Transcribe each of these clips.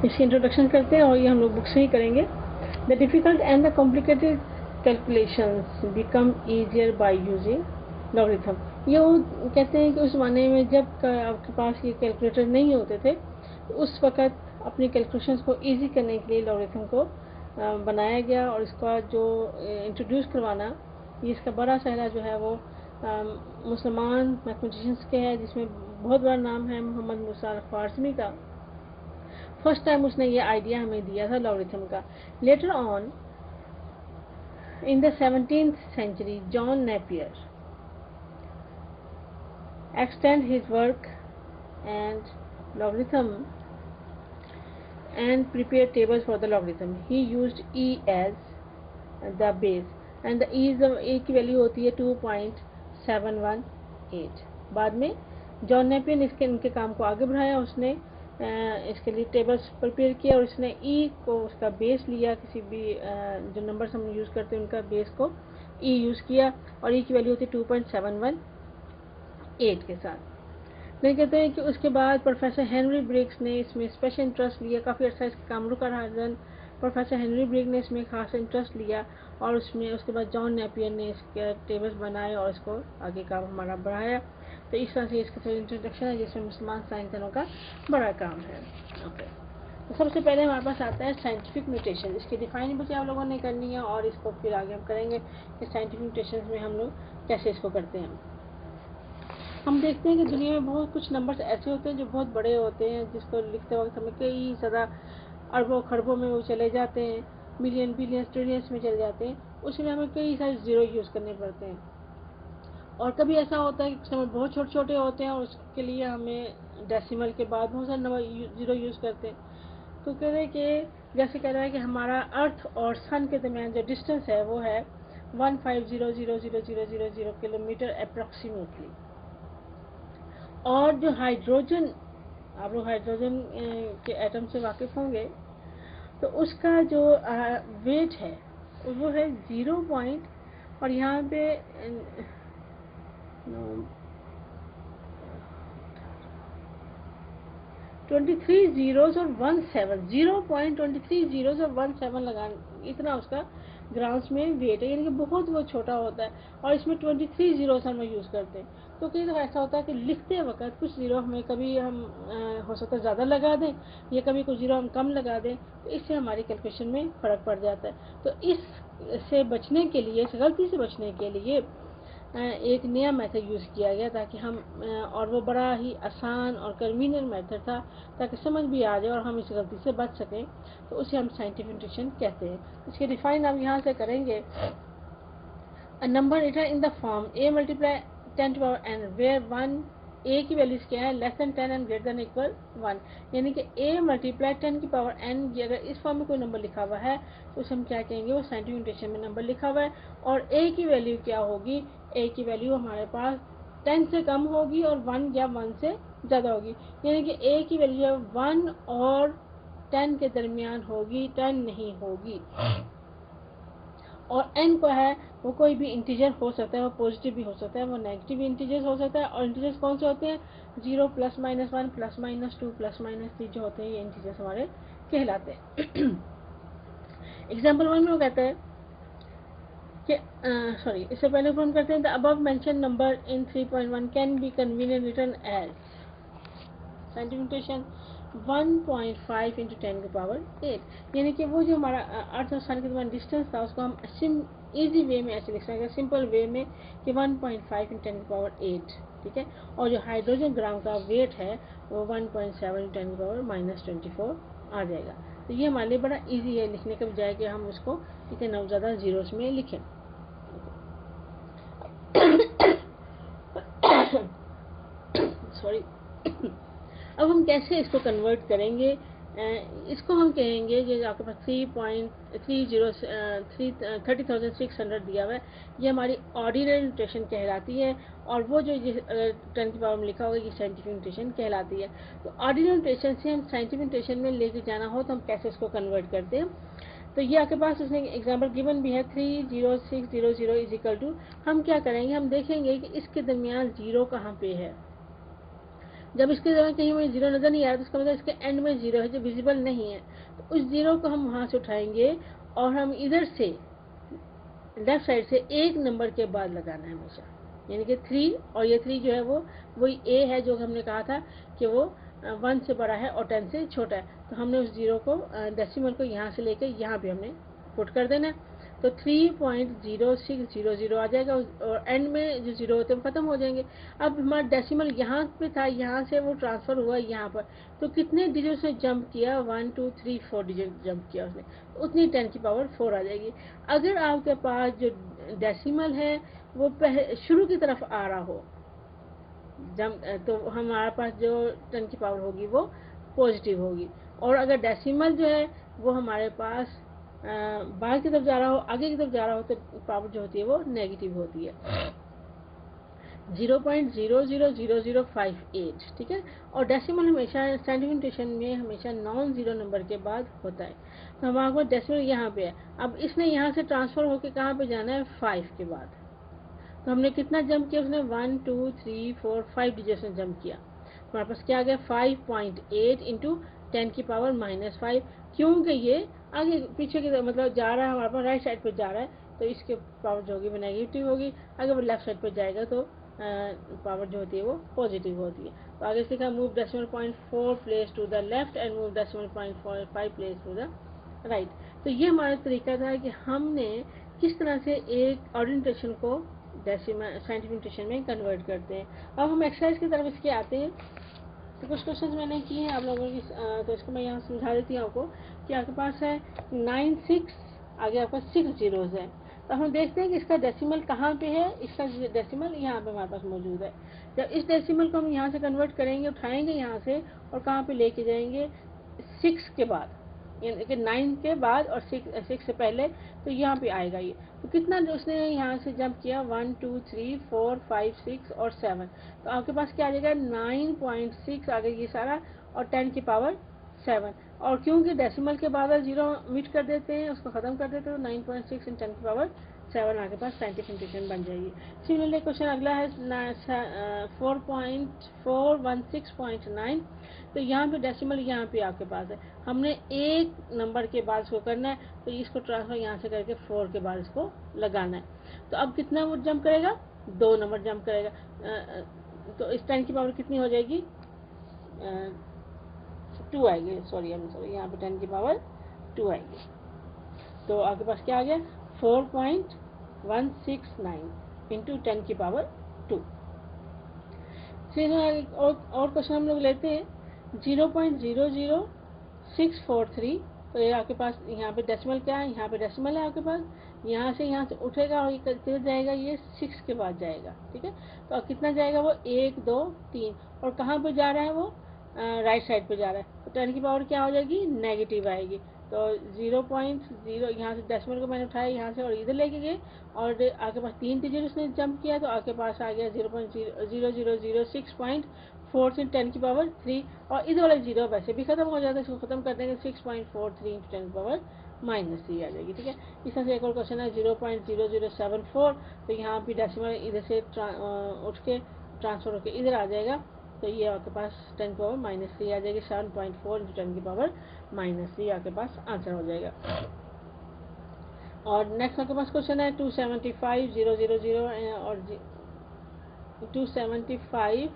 इसकी इंट्रोडक्शन करते हैं और ये हम लोग बुक से ही करेंगे। The difficult and the complicated calculations become easier by using logarithm. ये वो कहते हैं कि उस ज़माने में जब आपके पास ये कैलकुलेटर नहीं होते थे तो उस वक़्त अपनी कैलकुलेशंस को ईजी करने के लिए लॉगरिथम को बनाया गया, और इसका जो इंट्रोड्यूस करवाना, ये इसका बड़ा सहरा जो है वो मुसलमान मैथमेटिशियंस के है, जिसमें बहुत बड़ा नाम है मोहम्मद मूसा ख्वारिज़मी का। फर्स्ट टाइम उसने ये आइडिया हमें दिया था लॉगरिथम का। Later on in the 17th century John Napier extend his work and logarithm and prepare tables for the logarithm. He used e as the base and the e की value होती है 2.718। बाद में John Napier ने इनके काम को आगे बढ़ाया। उसने इसके लिए टेबल्स प्रिपेयर किया और इसने e को उसका बेस लिया, किसी भी जो नंबर्स हम यूज़ करते हैं उनका बेस को e यूज़ किया, और e की वैल्यू होती है 2.718 के साथ। फिर कहते हैं कि उसके बाद प्रोफेसर हेनरी ब्रिग्स ने इसमें स्पेशल इंटरेस्ट लिया। काफ़ी अर्सा इसका काम रुका रहा, देन प्रोफेसर हेनरी ब्रिग्स ने इसमें खास इंटरेस्ट लिया और उसमें उसके बाद जॉन नेपियर ने इसके टेबल्स बनाए और इसको आगे काम हमारा बढ़ाया। तो इस तरह से इसका थोड़ी इंट्रोडक्शन है जिसमें मुसलमान साइंसदानों का बड़ा काम है। ओके, तो सबसे पहले हमारे पास आता है साइंटिफिक म्यूटेशन। इसकी डिफाइन बच्चे आप लोगों ने करनी है और इसको फिर आगे हम करेंगे कि साइंटिफिक म्यूटेशन में हम लोग कैसे इसको करते हैं। हम देखते हैं कि दुनिया में बहुत कुछ नंबर्स ऐसे होते हैं जो बहुत बड़े होते हैं, जिसको लिखते वक्त हमें कई ज़्यादा अरबों खरबों में वो चले जाते हैं, मिलियन बिलियन ट्रिलियंस में चले जाते हैं। उसमें हमें कई सारे ज़ीरो यूज़ करने पड़ते हैं। और कभी ऐसा होता है कि समय बहुत छोटे छोटे होते हैं और उसके लिए हमें डेसिमल के बाद बहुत सारे नंबर ज़ीरो यूज़ करते हैं। तो कह रहे हैं कि जैसे कह रहा है कि हमारा अर्थ और सन के दरमियान जो डिस्टेंस है वो है 1500000 किलोमीटर अप्रॉक्सीमेटली। और जो हाइड्रोजन, आप लोग हाइड्रोजन के एटम से वाकिफ होंगे, तो उसका जो वेट है वो है 0. और यहाँ पे 23 zeros और 17, 0.23 zeros और 17 लगा, इतना उसका ग्राम्स में वेट है, यानी कि बहुत वो छोटा होता है। और इसमें 23 जीरोस हम यूज़ करते हैं। तो कई दफ़ा ऐसा होता है कि लिखते वक्त कुछ ज़ीरो हमें कभी हम हो सकता है ज़्यादा लगा दें या कभी कुछ ज़ीरो हम कम लगा दें, तो इससे हमारी कैलकुलेशन में फ़र्क पड़ जाता है। तो इससे बचने के लिए, इस गलती से बचने के लिए एक नया मेथड यूज़ किया गया ताकि हम और वो बड़ा ही आसान और कन्वीनियंट मेथड था ताकि समझ भी आ जाए और हम इस गलती से बच सकें। तो उसे हम साइंटिफिक म्यूटेशन कहते हैं। इसके डिफाइन हम यहाँ से करेंगे। A number written in the form a multiply 10 to power n where 1 a की वैल्यूज क्या है, less than 10 and greater than equal 1, यानी कि a मल्टीप्लाई 10 की पावर n, अगर इस फॉर्म में कोई नंबर लिखा हुआ है तो उसे हम क्या कहेंगे, वो साइंटिफिक म्यूटेशन में नंबर लिखा हुआ है। और a की वैल्यू क्या होगी, a की वैल्यू हमारे पास 10 से कम होगी और 1 या 1 से ज़्यादा होगी, यानी कि a की वैल्यू 1 और 10 के दरमियान होगी, 10 नहीं होगी। और n को है वो कोई भी इंटीजर हो सकता है, वो पॉजिटिव भी हो सकता है, वो नेगेटिव इंटीजर्स हो सकता है। और इंटीजर्स कौन से होते हैं, 0 +-1 +-2 +-3 जो होते हैं, ये इंटीजर्स हमारे कहलाते हैं। एग्जाम्पल 1 में वो कहते हैं कि इससे पहले हम करते हैं the above mention number in 3.1 can be convenient written as scientific mutation 1.5 × 10 की पावर 8, यानी कि वो जो हमारा अर्थ और सन के दरमियान डिस्टेंस था उसको हम इजी वे में ऐसे लिख सकते, सिंपल वे में कि 1.5 × 10 की पावर 8, ठीक है। और जो हाइड्रोजन ग्राम का वेट है वो 1.7 × 10 की पावर -24 आ जाएगा। तो ये हमारे लिए बड़ा इजी है लिखने के बजाय कि हम उसको इतने ज़्यादा जीरोस में लिखें। सॉरी। अब हम कैसे इसको कन्वर्ट करेंगे, इसको हम कहेंगे जो आपके पास 30,600 दिया हुआ है, ये हमारी ऑर्डिनरी नोटेशन कहलाती है। और वो जो 10 की पावर में लिखा होगा ये साइंटिफिक नोटेशन कहलाती है। तो ऑर्डिनरी नोटेशन से हम साइंटिफिक नोटेशन में लेके जाना हो तो हम कैसे इसको कन्वर्ट करते हैं। तो ये आपके पास उसने एग्जाम्पल गिवन भी है, 30600 इज इक्वल टू, हम क्या करेंगे, हम देखेंगे कि इसके दरमियान जीरो कहाँ पे है। जब इसके जगह कहीं हमें जीरो नजर नहीं आ रहा तो इसका मतलब इसके एंड में जीरो है जो विजिबल नहीं है, तो उस जीरो को हम वहां से उठाएंगे और हम इधर से लेफ्ट साइड से एक नंबर के बाद लगाना है हमेशा, यानी कि 3, और ये 3 जो है वो वही ए है जो हमने कहा था कि वो 1 से बड़ा है और 10 से छोटा है, तो हमने उस जीरो को डेसिमल को यहाँ से लेकर यहाँ पे हमने पुट कर देना है, तो 3.0600 आ जाएगा और एंड में जो जीरो होते हैं वो खत्म हो जाएंगे। अब हमारा डेसिमल यहाँ पे था, यहाँ से वो ट्रांसफर हुआ यहाँ पर, तो कितने डिजिट उसने जंप किया, 1 2 3 4 डिजिट जंप किया उसने, तो उतनी 10 की पावर 4 आ जाएगी। अगर आपके पास जो डेसिमल है वो शुरू की तरफ आ रहा हो तो हमारे पास जो 10 की पावर होगी वो पॉजिटिव होगी, और अगर डेसिमल जो है वो हमारे पास बाहर की तरफ जा रहा हो, आगे की तरफ जा रहा हो, तो पावर जो होती है वो नेगेटिव होती है, 0.000058, ठीक है। और डेसिमल हमेशा साइंटिफिक नोटेशन में हमेशा नॉन जीरो नंबर के बाद होता है, तो हमारे पास डेसिमल यहाँ पे है। अब इसने यहाँ से ट्रांसफर होकर कहाँ पे जाना है, 5 के बाद, तो हमने कितना जंप किया, उसने 1 2 3 4 5 डिजिट में जंप किया, हमारे पास क्या आ गया 5.8 इंटू 10 की पावर -5, क्योंकि ये आगे पीछे की मतलब जा रहा है, हमारे पास राइट साइड पे जा रहा है, तो इसके पावर जो होगी वो नेगेटिव होगी, अगर वो लेफ्ट साइड पे जाएगा तो पावर जो होती है वो पॉजिटिव होती है। तो आगे सीखा move decimal point 4 place to the left and move decimal point 5 place to the right. तो ये हमारा तरीका था कि हमने किस तरह से एक ऑर्डिनेशन को डेसिमल साइंटिफिक नोटेशन में कन्वर्ट करते हैं। अब हम एक्सरसाइज की तरफ इसके आते हैं, तो कुछ क्वेश्चन मैंने किए हैं आप लोगों की, तो इसको मैं यहाँ समझा देती हूँ आपको कि आपके पास है 9 6, आगे आपका 6 जीरोज है, तो हम देखते हैं कि इसका डेसिमल कहाँ पे है, इसका डेसिमल यहाँ पे हमारे पास मौजूद है। जब इस डेसिमल को हम यहाँ से कन्वर्ट करेंगे, उठाएंगे यहाँ से और कहाँ पे लेके जाएंगे, 6 के बाद, यानी कि 9 के बाद और 6 से पहले, तो यहाँ पे आएगा ये, तो कितना जो उसने यहाँ से जंप किया 1 2 3 4 5 6 और 7, तो आपके पास क्या आ जाएगा 9.6 आ गया ये सारा, और 10 की पावर 7, और क्योंकि डेसिमल के बाद जीरो मिट कर देते हैं, उसको खत्म कर देते हैं, तो 9.6 इन 10 की पावर 7 आपके पास साइंटिफिक नोटेशन बन जाएगी। सिमिलरली क्वेश्चन अगला है 4.416.9, तो यहाँ पे डेसिमल यहाँ पे आपके पास है, हमने एक नंबर के बाद इसको करना है, तो इसको ट्रांसफर यहाँ से करके 4 के बाद इसको लगाना है, तो अब कितना वो जंप करेगा, 2 नंबर जंप करेगा, तो इस 10 की पावर कितनी हो जाएगी, 2 आएगी, सॉरी यहाँ पे 10 की पावर 2 आएगी, तो आपके पास क्या आ गया 4.169 इंटू 10 की पावर 2। फिर और क्वेश्चन हम लोग लेते हैं 0.00643, तो ये आपके पास यहाँ पे डेसिमल क्या है, यहाँ पे डेसिमल है आपके पास, यहाँ से उठेगा और ये किधर जाएगा, ये 6 के बाद जाएगा, ठीक है। तो अब कितना जाएगा वो 1 2 3, और कहाँ पे जा रहा है वो, राइट साइड पे जा रहा है, तो 10 की पावर क्या हो जाएगी, नेगेटिव आएगी, तो 0.0 यहाँ से डेसिमल को मैंने उठाया यहाँ से और इधर लेके गए, और आपके पास 3 डिजिट उसने जंप किया, तो आपके पास आ गया 0.0006.4 से 10 की पावर 3, और इधर वाला जीरो वैसे भी खत्म हो जाता है, इसको खत्म कर देंगे 6.43 इंटू 10 की पावर -3 आ जाएगी, ठीक है। इस तरह से एक और क्वेश्चन है 0.0074, तो यहाँ भी डेसिमल इधर से उठ के ट्रांसफर होकर इधर आ जाएगा, तो ये आपके पास 10 की पावर -3 आ जाएगी, 7.4 इंटू 10 की पावर -3 आपके पास आंसर हो जाएगा। और नेक्स्ट आपके पास क्वेश्चन है 275,000 और 275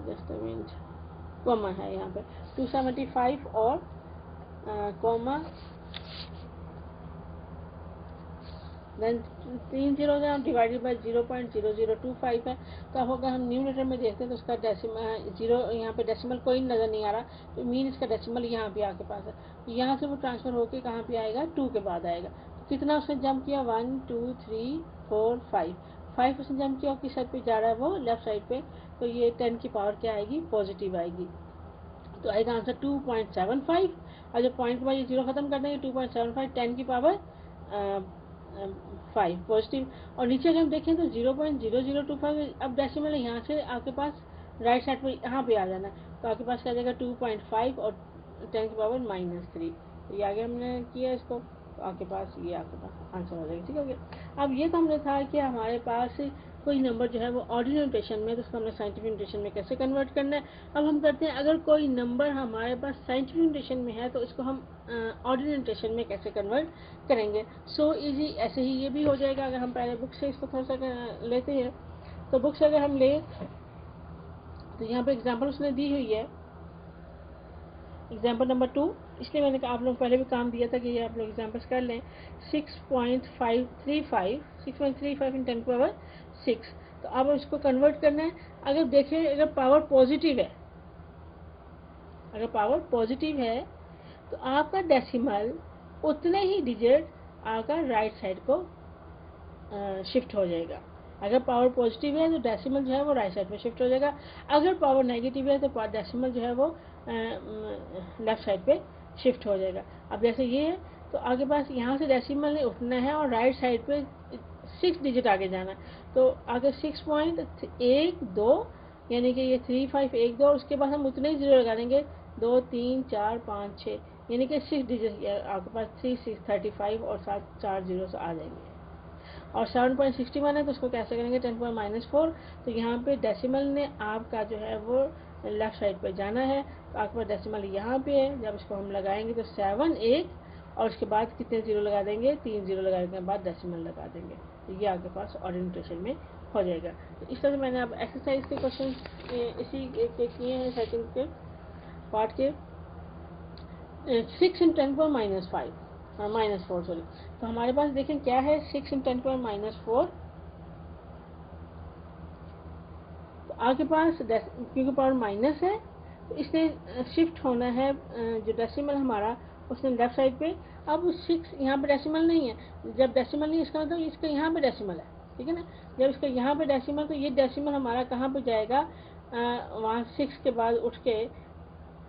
जस्ट अ मिनट, कॉमा है यहाँ पे 275 और comma then 3 zero divided by 0.0025 है, तो अब अगर हम न्यूमरेटर में देखते हैं तो उसका डेसिमल जीरो, यहाँ पे डेसिमल कोई नज़र नहीं आ रहा, तो मीन इसका डेसिमल यहाँ पे आपके पास है, तो यहाँ से वो ट्रांसफर होके कहाँ पे आएगा, 2 के बाद आएगा, तो कितना उसने जंप किया 1 2 3 4 5 उसने जंप किया, और किस साइड पे जा रहा है वो, लेफ्ट साइड पे, तो ये 10 की पावर क्या आएगी, पॉजिटिव आएगी, तो आएगा आंसर 2.75, और जब पॉइंट वाइज जीरो खत्म कर देंगे 2.75 10 की पावर 5 पॉजिटिव, और नीचे अगर हम देखें तो 0.0025, अब डेसिमल यहाँ से आपके पास राइट साइड पर यहाँ पे आ जाना है, तो आपके पास क्या जाएगा 2.5 और 10 की पावर -3, तो ये आगे हमने किया इसको, तो आपके पास ये आपके पास आंसर हो जाएगा, ठीक है। अब ये तो हमने था कि हमारे पास कोई नंबर जो है वो ऑर्डिनल नोटेशन में, तो उसको हमने साइंटिफिक नोटेशन में कैसे कन्वर्ट करना है। अब हम करते हैं, अगर कोई नंबर हमारे पास साइंटिफिक नोटेशन में है तो इसको हम ऑर्डिनल नोटेशन में कैसे कन्वर्ट करेंगे। सो इजी, ऐसे ही ये भी हो जाएगा। अगर हम पहले बुक से इसको थोड़ा सा लेते हैं, तो बुक से अगर हम ले तो यहाँ पे एग्जाम्पल उसने दी हुई है, एग्जाम्पल नंबर 2। इसलिए मैंने कहा आप लोग पहले भी काम दिया था कि ये आप लोग एग्जाम्पल्स कर लें। 6.35 इन 10 पावर 6। तो अब इसको कन्वर्ट करना है। अगर देखें, अगर पावर पॉजिटिव है, अगर पावर पॉजिटिव है तो आपका डेसिमल उतने ही डिजिट आपका राइट साइड को शिफ्ट हो जाएगा। अगर पावर पॉजिटिव है तो डेसिमल जो है वो राइट साइड पे शिफ्ट हो जाएगा। अगर पावर नेगेटिव है तो डेसिमल जो है वो लेफ्ट साइड पे शिफ्ट हो जाएगा। अब जैसे ये है तो आगे पास यहाँ से डेसिमल ने उठना है और राइट साइड पे 6 डिजिट आगे जाना है। तो आगे 6.12 यानी कि ये 3512, उसके बाद हम उतने ही जीरो लगा देंगे, 2 3 4 5 6, यानी कि 6 डिजिट आपके पास 3 6 35 और साथ 4 जीरो आ जाएंगे। और 7.61 है तो उसको कैसे करेंगे, 10⁻⁴। तो यहाँ पे डेसिमल ने आपका जो है वो लेफ्ट साइड पे जाना है, तो आपके पास डेसिमल यहाँ पे है। जब इसको हम लगाएंगे तो 7 1 और उसके बाद कितने जीरो लगा देंगे, 3 जीरो लगाने के बाद डेसिमल लगा देंगे। तो ये आपके पास ऑर्डिनल में हो जाएगा। तो इस तरह से मैंने अब एक्सरसाइज के क्वेश्चन इसी के किए हैं सेकंड के पार्ट के। 6 इन 10⁻⁵, -4 सॉरी। तो हमारे पास देखें क्या है, 6 इन 10⁻⁴। तो आपके पास क्योंकि पावर माइनस है तो इसने शिफ्ट होना है, जो डेसिमल हमारा उसने लेफ्ट साइड पे। अब 6 यहाँ पे डेसिमल नहीं है, जब डेसिमल नहीं, इसका मतलब इसका यहाँ पे डेसिमल है, ठीक है ना। जब इसका यहाँ पे डेसिमल, तो ये डेसिमल हमारा कहाँ पे जाएगा, वहाँ 6 के बाद उठ के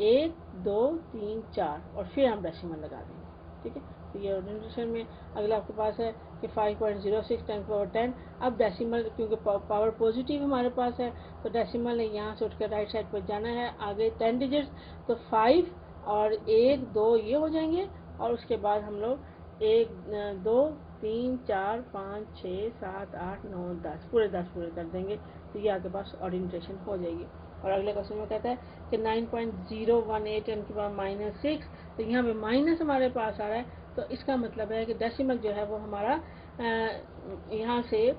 1 2 3 4 और फिर हम डेसिमल लगा देंगे, ठीक है। तो ये ऑर्डिनल में अगला आपके पास है कि 5.06 10⁻10। अब डेसिमल क्योंकि पावर पॉजिटिव हमारे पास है तो डेसिमल ने यहाँ से उठकर राइट साइड पर जाना है, आगे 10 डिजिट्स, तो 5 और 1 2 ये हो जाएंगे, और उसके बाद हम लोग 1 2 3 4 5 6 7 8 9 10 पूरे 10 पूरे कर देंगे। तो ये आपके पास ऑर्डिनेशन हो जाएगी। और अगले क्वेश्चन में कहता है कि 9.018 10 की पावर -6। तो यहाँ पे माइनस हमारे पास आ रहा है, तो इसका मतलब है कि डेसिमल जो है वो हमारा यहाँ से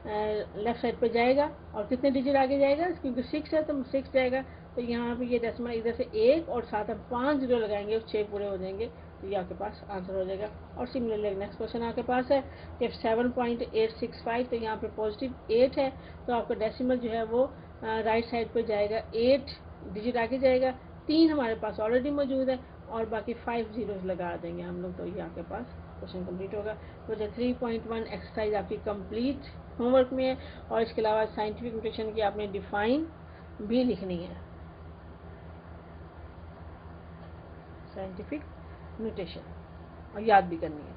लेफ्ट साइड पे जाएगा और कितने डिजिट आगे जाएगा, क्योंकि 6 है तो 6 जाएगा। तो यहाँ पे ये डेसिमल इधर से 1 और साथ हम 5 जीरो लगाएंगे, 6 पूरे हो जाएंगे। तो ये आपके पास आंसर हो जाएगा। और सिमिलरली नेक्स्ट क्वेश्चन आपके पास है कि 7.865। तो यहाँ पे पॉजिटिव 8 है तो आपका डेसिमल जो है वो राइट साइड पे जाएगा, 8 डिजिट आगे जाएगा। 3 हमारे पास ऑलरेडी मौजूद है और बाकी 5 जीरोस लगा देंगे हम लोग। तो ये आपके पास क्वेश्चन कंप्लीट होगा। तो 3.1 एक्सरसाइज आपकी कंप्लीट होमवर्क में है, और इसके अलावा साइंटिफिक नोटेशन की आपने डिफाइन भी लिखनी है, साइंटिफिक नोटेशन, और याद भी करनी है।